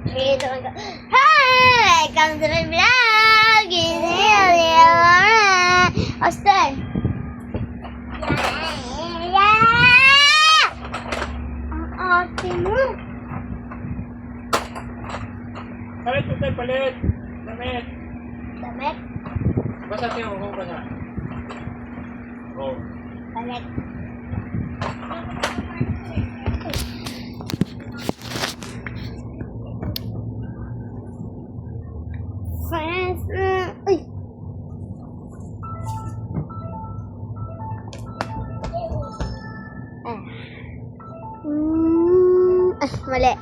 Hi! Welcome to my vlog! Austin! Ang ate mo! Palit, tutay, palit. Damit. Damit? Basa siya, huwag basa. Oh. Palit. Friends, uy! Mali. Okay.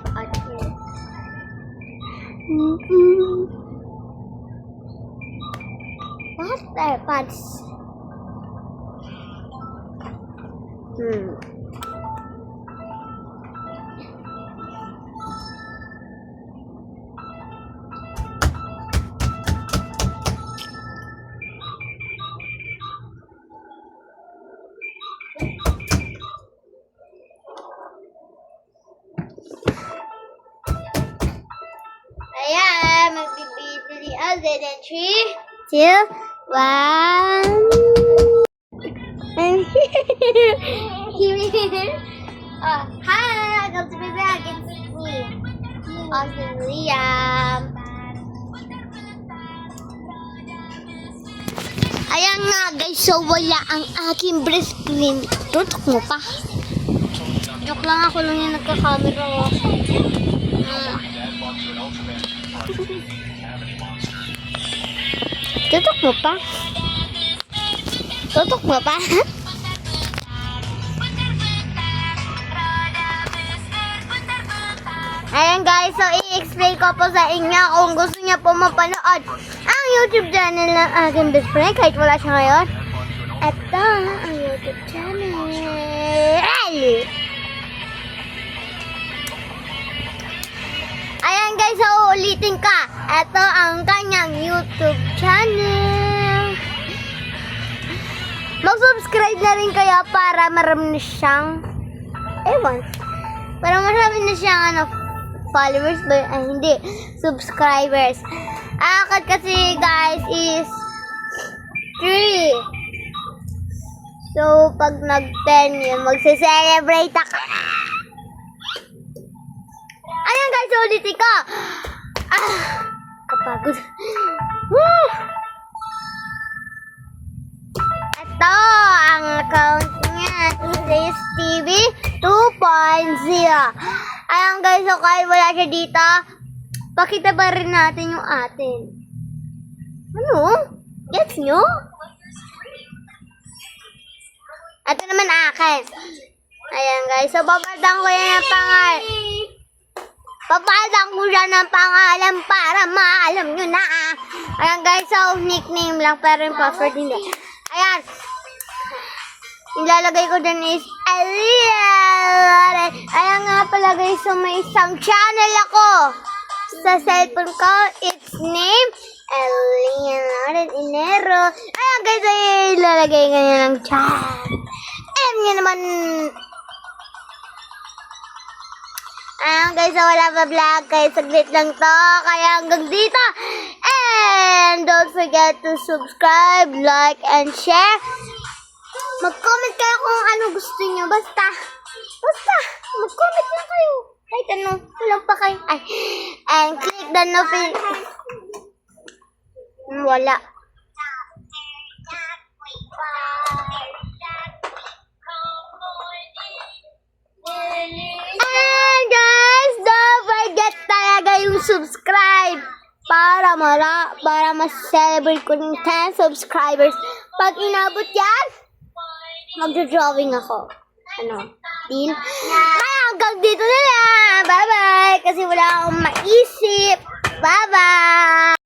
What AirPods? Ayan, magbibili ako in 3, 2, 1. Hi, welcome to my vlog. It's me, Austin Liam. Ayan nga guys, so wala ang aking breast cream. Tutok mo pa. Joke lang, ako lang yung nagka-camera. Tutok mo pa? Tutok mo pa? Ayan guys, so i-explain ko po sa inyo kung gusto niya po mapanood ang YouTube channel ng aking best friend kahit wala siya ngayon. Ito ang YouTube channel. Ayan guys, so ulitin ka. Ito ang kanyang YouTube channel. Mag-subscribe na rin kaya para marami na siyang para marami na siyang followers ba? Ay, hindi. Subscribers. Akad kasi guys is 3. So, pag nag-10 yun, magse-celebrate ako. Ayan guys, ulitin ko. Kapagod. Woo! Ito, ang account niya. This TV 2.0. Ayan guys, so kahit wala siya dito, pakita ba rin natin yung atin. Ano? Gets nyo? Ito naman akin. Ayan guys, so babadang ko yan ang pangalan. Babadang ko siya ng pangalan para maalam nyo na. Ayan guys, so nickname lang pero yung password hindi. Ayan. Ilalagay ko dyan is Elian. Ayan nga pala guys, so may isang channel ako sa cellphone ko. It's name Elian Inero. Ayan guys, ay ilalagay ko nyo ng chat. Alam nyo naman. Ayan guys, so wala pa vlog kaya saglit lang to. Kaya hanggang dito. And don't forget to subscribe, like, and share. Mag-comment kayo kung ano gusto nyo. Basta, mag-comment lang kayo. Kahit ano, walang pa kayo. Ay, and click the notification. Wala. And guys, don't forget talaga yung subscribe. Para mas-celebrate ko ng 10 subscribers. Pag inabot yan, magdodrawing ako. Deal? Kaya hanggang dito na lang. Bye-bye. Kasi wala akong maisip. Bye-bye.